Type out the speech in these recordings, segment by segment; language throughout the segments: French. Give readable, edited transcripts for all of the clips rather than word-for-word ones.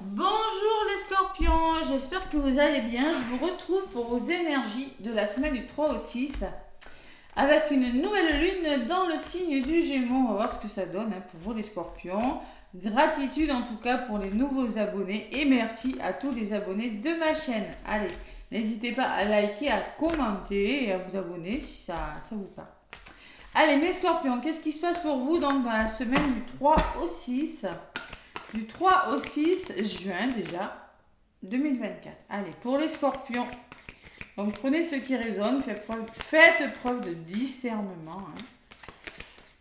Bonjour les scorpions, j'espère que vous allez bien. Je vous retrouve pour vos énergies de la semaine du 3 au 6 avec une nouvelle lune dans le signe du Gémeaux. On va voir ce que ça donne pour vous les scorpions. Gratitude en tout cas pour les nouveaux abonnés et merci à tous les abonnés de ma chaîne. Allez, n'hésitez pas à liker, à commenter et à vous abonner si ça vous parle. Allez mes scorpions, qu'est-ce qui se passe pour vous donc dans la semaine du 3 au 6 du 3 au 6 juin déjà 2024. Allez, pour les scorpions, donc prenez ce qui résonne, faites preuve de discernement.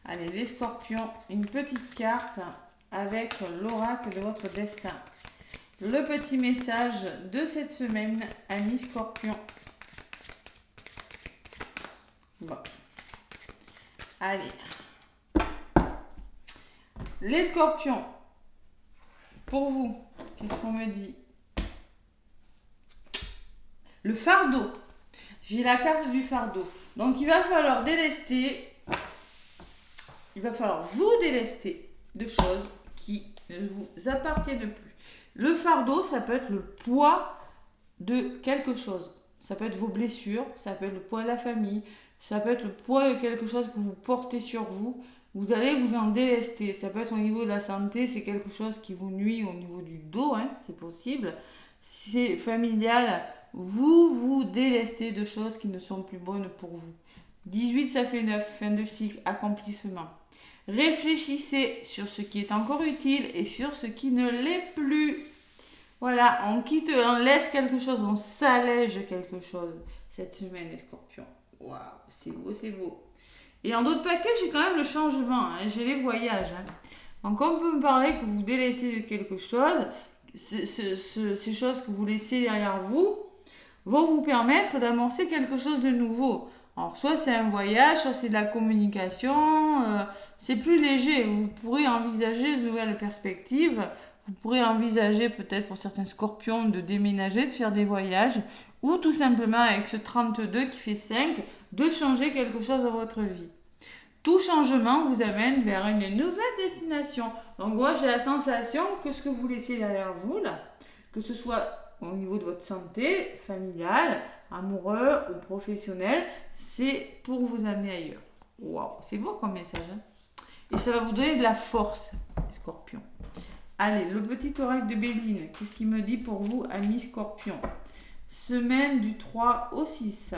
Allez, les scorpions, une petite carte avec l'oracle de votre destin. Le petit message de cette semaine, amis scorpions. Bon. Allez. Les scorpions, pour vous, qu'est-ce qu'on me dit? Le fardeau. J'ai la carte du fardeau. Donc, il va falloir délester. Il va falloir vous délester de choses qui ne vous appartiennent plus. Le fardeau, ça peut être le poids de quelque chose. Ça peut être vos blessures, ça peut être le poids de la famille, ça peut être le poids de quelque chose que vous portez sur vous. Vous allez vous en délester. Ça peut être au niveau de la santé, c'est quelque chose qui vous nuit au niveau du dos, c'est possible. Si c'est familial, vous délestez de choses qui ne sont plus bonnes pour vous. 18, ça fait 9, fin de cycle, accomplissement. Réfléchissez sur ce qui est encore utile et sur ce qui ne l'est plus. Voilà, on quitte, on laisse quelque chose, on s'allège quelque chose cette semaine, les scorpions. Waouh, c'est beau, c'est beau. Et en d'autres paquets, j'ai quand même le changement, j'ai les voyages. Donc on peut me parler que vous délestez de quelque chose, ces choses que vous laissez derrière vous vont vous permettre d'amorcer quelque chose de nouveau. Alors soit c'est un voyage, soit c'est de la communication, c'est plus léger. Vous pourrez envisager de nouvelles perspectives, vous pourrez envisager peut-être pour certains scorpions de déménager, de faire des voyages, ou tout simplement avec ce 32 qui fait 5, de changer quelque chose dans votre vie. Tout changement vous amène vers une nouvelle destination. Donc moi j'ai la sensation que ce que vous laissez derrière vous là, que ce soit au niveau de votre santé, familiale, amoureux ou professionnel, c'est pour vous amener ailleurs. Waouh, c'est beau comme message. Et ça va vous donner de la force, les scorpions. Allez, le petit oracle de Béline, qu'est-ce qu'il me dit pour vous, amis scorpions? Semaine du 3 au 6.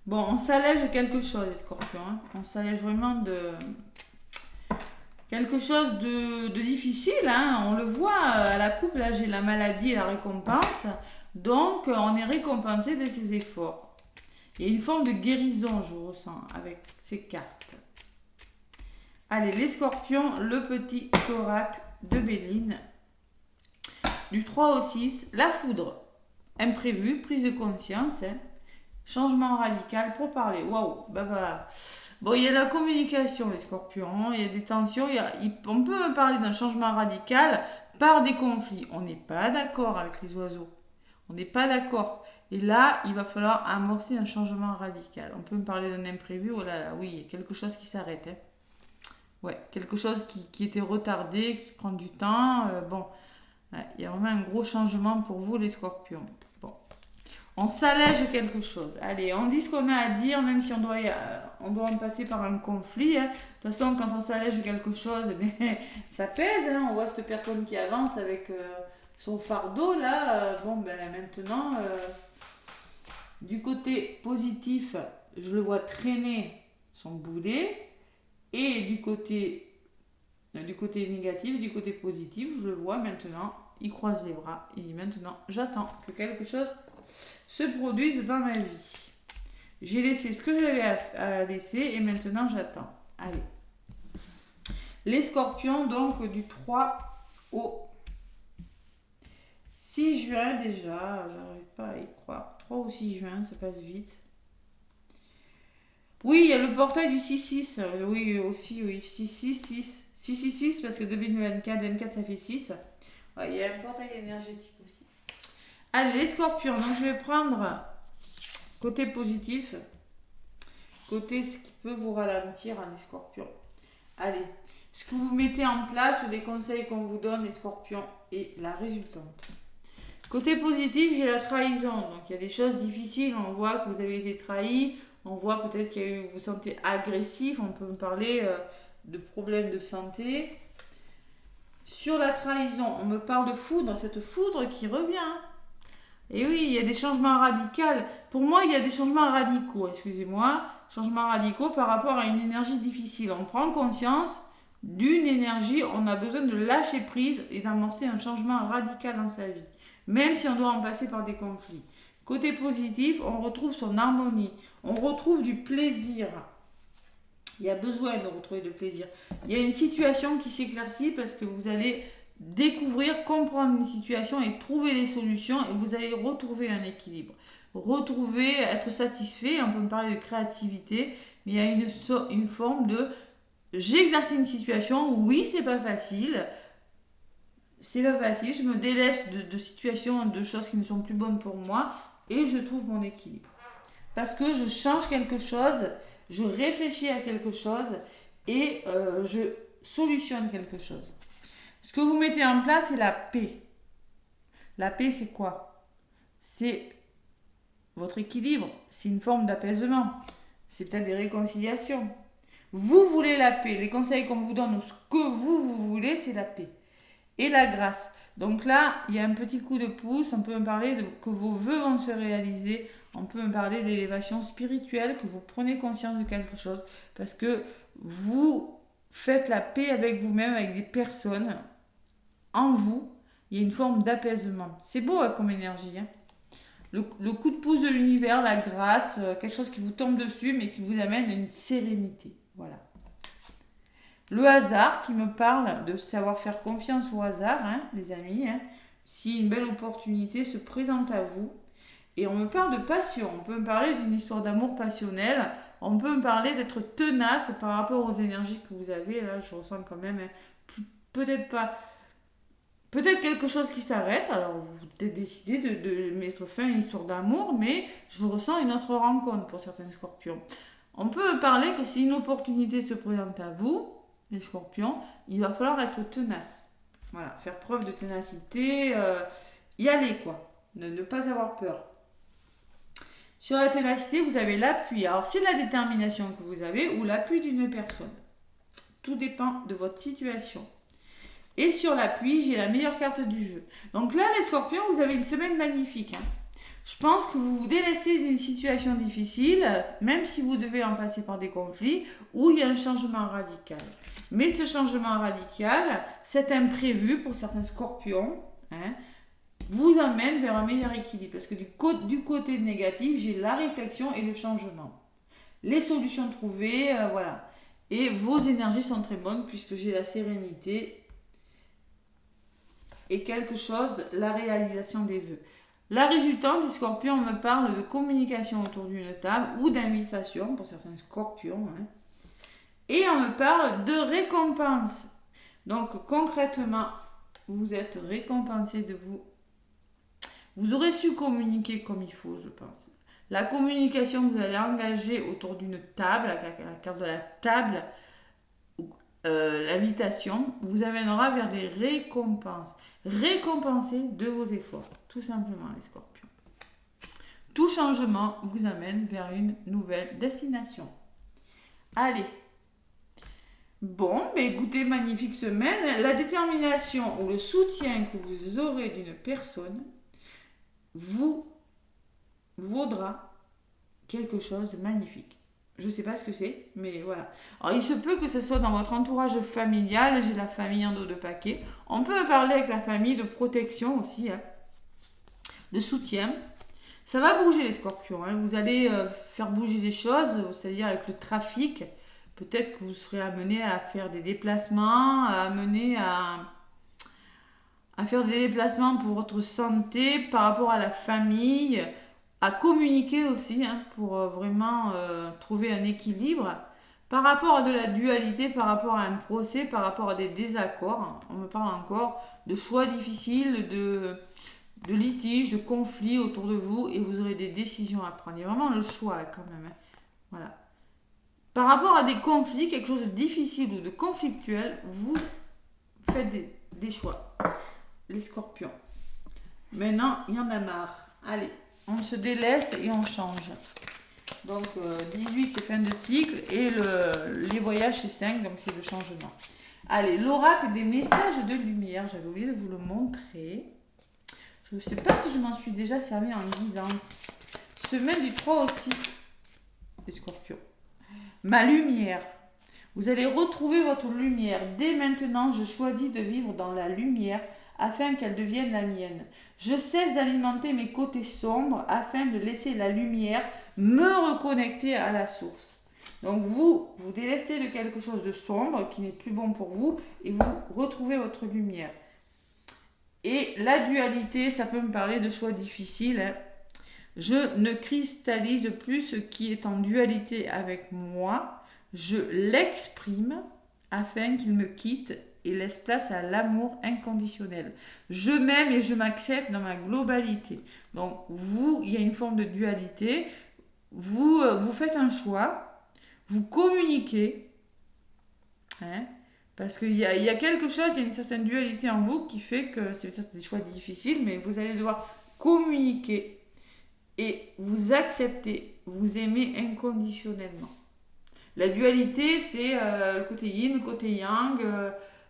Bon, on s'allège de quelque chose, les scorpions. On s'allège vraiment de quelque chose de difficile. On le voit à la coupe, là, j'ai la maladie et la récompense. Donc, on est récompensé de ses efforts. Il y a une forme de guérison, je ressens, avec ces cartes. Allez, les scorpions, le petit oracle de Béline. Du 3 au 6, la foudre. Imprévu, prise de conscience. Changement radical pour parler. Waouh, Bon, il y a la communication, les scorpions, il y a des tensions, on peut parler d'un changement radical par des conflits. On n'est pas d'accord avec les oiseaux. On n'est pas d'accord. Et là, il va falloir amorcer un changement radical. On peut me parler d'un imprévu, oh là là, oui, il y a quelque chose qui s'arrête. Ouais, quelque chose qui était retardé, qui prend du temps. Il y a vraiment un gros changement pour vous, les scorpions. On s'allège quelque chose. Allez, on dit ce qu'on a à dire, même si on doit en passer par un conflit. De toute façon, quand on s'allège quelque chose, ça pèse. On voit cette personne qui avance avec son fardeau, là. Maintenant, du côté positif, je le vois traîner son boulet. Et du côté négatif, du côté positif, je le vois maintenant, il croise les bras. Il dit maintenant, j'attends que quelque chose se produisent dans ma vie. J'ai laissé ce que j'avais à laisser et maintenant j'attends. Allez. Les scorpions, donc du 3 au 6 juin déjà, j'arrive pas à y croire. 3 au 6 juin, ça passe vite. Oui, il y a le portail du 6-6. Oui, aussi, oui. 6-6-6. 6-6-6 parce que 2024, 24 ça fait 6. Ouais, il y a un portail énergétique aussi. Allez, les scorpions, donc je vais prendre côté positif, côté ce qui peut vous ralentir, les scorpions. Allez, ce que vous mettez en place ou les conseils qu'on vous donne, les scorpions, et la résultante. Côté positif, j'ai la trahison. Donc, il y a des choses difficiles. On voit que vous avez été trahi. On voit peut-être qu'il y a eu, vous vous sentez agressif. On peut me parler de problèmes de santé. Sur la trahison, on me parle de foudre. Cette foudre qui revient. Et oui, il y a des changements radicaux. Pour moi, il y a des changements radicaux. Excusez-moi. Changements radicaux par rapport à une énergie difficile. On prend conscience d'une énergie. On a besoin de lâcher prise et d'amorcer un changement radical dans sa vie. Même si on doit en passer par des conflits. Côté positif, on retrouve son harmonie. On retrouve du plaisir. Il y a besoin de retrouver du plaisir. Il y a une situation qui s'éclaircit parce que vous allez découvrir, comprendre une situation et trouver des solutions et vous allez retrouver un équilibre. Retrouver, être satisfait, on peut me parler de créativité, mais il y a une forme de j'ai éclairci une situation, oui c'est pas facile, je me délaisse de situations, de choses qui ne sont plus bonnes pour moi et je trouve mon équilibre. Parce que je change quelque chose, je réfléchis à quelque chose et je solutionne quelque chose. Ce que vous mettez en place, c'est la paix. La paix, c'est quoi? C'est votre équilibre, c'est une forme d'apaisement, c'est peut-être des réconciliations. Vous voulez la paix, les conseils qu'on vous donne ou ce que vous voulez, c'est la paix. Et la grâce. Donc là, il y a un petit coup de pouce, on peut me parler que vos vœux vont se réaliser, on peut me parler d'élévation spirituelle, que vous prenez conscience de quelque chose, parce que vous faites la paix avec vous-même, avec des personnes, en vous, il y a une forme d'apaisement. C'est beau comme énergie. Hein. Le coup de pouce de l'univers, la grâce, quelque chose qui vous tombe dessus, mais qui vous amène à une sérénité. Voilà. Le hasard qui me parle de savoir faire confiance au hasard, hein, les amis. Hein, si une belle opportunité se présente à vous. Et on me parle de passion. On peut me parler d'une histoire d'amour passionnel. On peut me parler d'être tenace par rapport aux énergies que vous avez. Là, je ressens quand même, hein, peut-être pas. Peut-être quelque chose qui s'arrête. Alors, vous avez décidé de mettre fin à une histoire d'amour, mais je ressens une autre rencontre pour certains scorpions. On peut me parler que si une opportunité se présente à vous, les scorpions, il va falloir être tenace. Voilà, faire preuve de ténacité, y aller quoi, ne pas avoir peur. Sur la ténacité, vous avez l'appui. Alors, c'est la détermination que vous avez ou l'appui d'une personne. Tout dépend de votre situation. Et sur l'appui, j'ai la meilleure carte du jeu. Donc là, les scorpions, vous avez une semaine magnifique. Hein. Je pense que vous vous délaissez d'une situation difficile, même si vous devez en passer par des conflits, où il y a un changement radical. Mais ce changement radical, cet imprévu pour certains scorpions, hein, vous amène vers un meilleur équilibre. Parce que du côté négatif, j'ai la réflexion et le changement. Les solutions trouvées, voilà. Et vos énergies sont très bonnes puisque j'ai la sérénité et quelque chose, la réalisation des vœux. La résultante des scorpions me parle de communication autour d'une table ou d'invitation pour certains scorpions. Hein. Et on me parle de récompense. Donc concrètement, vous êtes récompensé de vous. Vous aurez su communiquer comme il faut, je pense. La communication que vous allez engager autour d'une table, la carte de la table, l'invitation, vous amènera vers des récompenses. Récompensez de vos efforts, tout simplement les scorpions. Tout changement vous amène vers une nouvelle destination. Allez. Bon, mais écoutez, magnifique semaine. La détermination ou le soutien que vous aurez d'une personne vous vaudra quelque chose de magnifique. Je ne sais pas ce que c'est, mais voilà. Alors, il se peut que ce soit dans votre entourage familial. J'ai la famille en dos de paquet. On peut parler avec la famille de protection aussi, hein, de soutien. Ça va bouger les scorpions. Hein. Vous allez faire bouger des choses, c'est-à-dire avec le trafic. Peut-être que vous serez amené à faire des déplacements, à faire des déplacements pour votre santé, par rapport à la famille, à communiquer aussi, hein, pour vraiment trouver un équilibre. Par rapport à de la dualité, par rapport à un procès, par rapport à des désaccords, on me parle encore de choix difficiles, de litiges, de conflits autour de vous, et vous aurez des décisions à prendre. Il y a vraiment le choix quand même. Hein. Voilà. par rapport à des conflits, quelque chose de difficile ou de conflictuel, vous faites des choix. Les scorpions. Maintenant, il y en a marre. Allez, on se déleste et on change. Donc, 18, c'est fin de cycle. Et les voyages, c'est 5, donc c'est le changement. Allez, l'oracle des messages de lumière. J'avais oublié de vous le montrer. Je ne sais pas si je m'en suis déjà servi en guidance. Semaine du 3 au 6. Les scorpions. Ma lumière. Vous allez retrouver votre lumière. Dès maintenant, je choisis de vivre dans la lumière afin qu'elle devienne la mienne. Je cesse d'alimenter mes côtés sombres afin de laisser la lumière me reconnecter à la source. Donc vous délestez de quelque chose de sombre qui n'est plus bon pour vous et vous retrouvez votre lumière. Et la dualité, ça peut me parler de choix difficiles. Hein. Je ne cristallise plus ce qui est en dualité avec moi. Je l'exprime afin qu'il me quitte et laisse place à l'amour inconditionnel. Je m'aime et je m'accepte dans ma globalité. Donc, il y a une forme de dualité. Vous faites un choix. Vous communiquez. Hein, parce qu'il y a quelque chose, il y a une certaine dualité en vous qui fait que c'est des choix difficiles, mais vous allez devoir communiquer. Et vous acceptez, vous aimez inconditionnellement. La dualité, c'est le côté yin, le côté yang.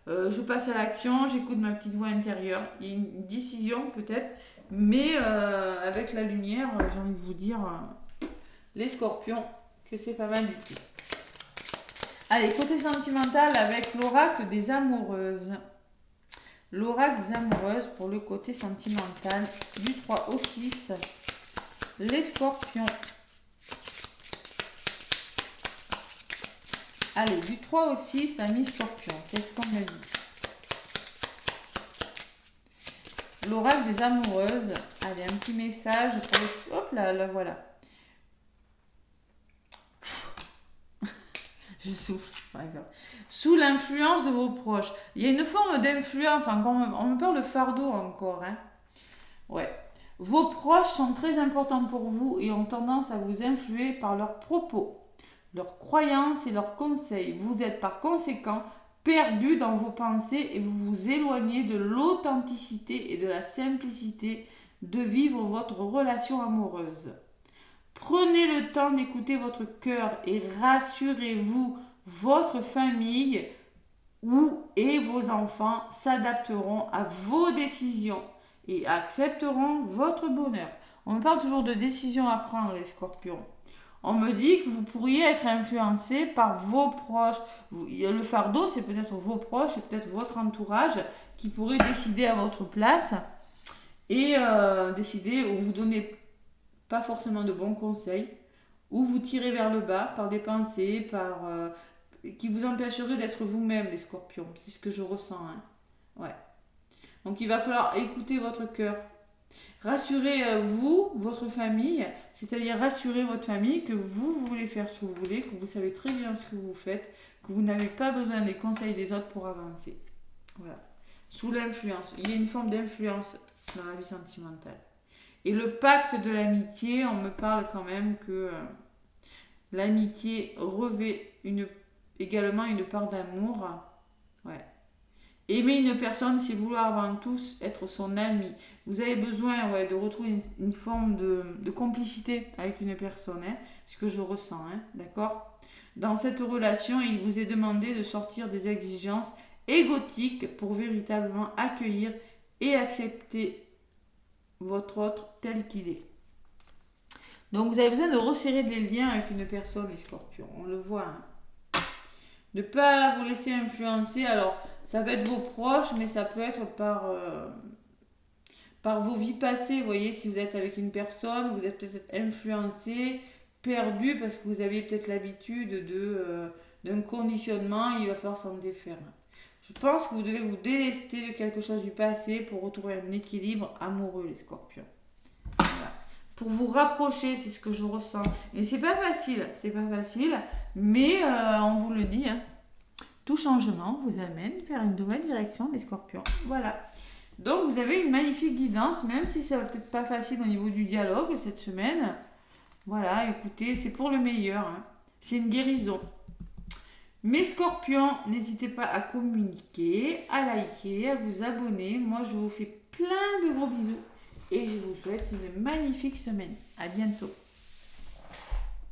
Je passe à l'action, j'écoute ma petite voix intérieure. Il y a une décision peut-être, mais avec la lumière, j'ai envie de vous dire, les scorpions, que c'est pas mal du tout. Allez, côté sentimental avec l'oracle des amoureuses. L'oracle des amoureuses pour le côté sentimental du 3 au 6. Les scorpions. Allez, du 3 au 6, amis scorpions. Qu'est-ce qu'on me dit? L'oracle des amoureuses. Allez, un petit message pour les... Hop là, là, voilà. Je souffle. Sous l'influence de vos proches. Il y a une forme d'influence encore. On me parle de fardeau encore. Hein. Ouais. Vos proches sont très importants pour vous et ont tendance à vous influer par leurs propos, leurs croyances et leurs conseils. Vous êtes par conséquent perdu dans vos pensées et vous vous éloignez de l'authenticité et de la simplicité de vivre votre relation amoureuse. Prenez le temps d'écouter votre cœur et rassurez-vous, votre famille et vos enfants s'adapteront à vos décisions et accepteront votre bonheur. On me parle toujours de décisions à prendre, les scorpions. On me dit que vous pourriez être influencé par vos proches. Le fardeau, c'est peut-être vos proches, c'est peut-être votre entourage qui pourrait décider à votre place et décider ou vous donner pas forcément de bons conseils ou vous tirer vers le bas par des pensées, qui vous empêcheraient d'être vous-même, les scorpions. C'est ce que je ressens. Hein. Ouais. Donc il va falloir écouter votre cœur. Rassurez-vous, votre famille, c'est-à-dire rassurez votre famille que vous voulez faire ce que vous voulez, que vous savez très bien ce que vous faites, que vous n'avez pas besoin des conseils des autres pour avancer. Voilà. Sous l'influence. Il y a une forme d'influence dans la vie sentimentale. Et le pacte de l'amitié, on me parle quand même que l'amitié revêt également une part d'amour. Ouais. Aimer une personne, c'est vouloir avant tout être son ami. Vous avez besoin de retrouver une forme de complicité avec une personne, hein, ce que je ressens, hein, d'accord? Dans cette relation, il vous est demandé de sortir des exigences égotiques pour véritablement accueillir et accepter votre autre tel qu'il est. Donc vous avez besoin de resserrer des liens avec une personne, les scorpions, on le voit. Hein. Ne pas vous laisser influencer, alors... Ça peut être vos proches, mais ça peut être par vos vies passées. Vous voyez, si vous êtes avec une personne, vous êtes peut-être influencé, perdu, parce que vous avez peut-être l'habitude d'un conditionnement, il va falloir s'en défaire. Je pense que vous devez vous délester de quelque chose du passé pour retrouver un équilibre amoureux, les scorpions. Voilà. Pour vous rapprocher, c'est ce que je ressens. Et c'est pas facile, mais on vous le dit, hein. Tout changement vous amène vers une nouvelle direction, les scorpions. Voilà. Donc, vous avez une magnifique guidance, même si ça va peut-être pas facile au niveau du dialogue cette semaine. Voilà, écoutez, c'est pour le meilleur. Hein. C'est une guérison. Mes scorpions, n'hésitez pas à communiquer, à liker, à vous abonner. Moi, je vous fais plein de gros bisous et je vous souhaite une magnifique semaine. À bientôt.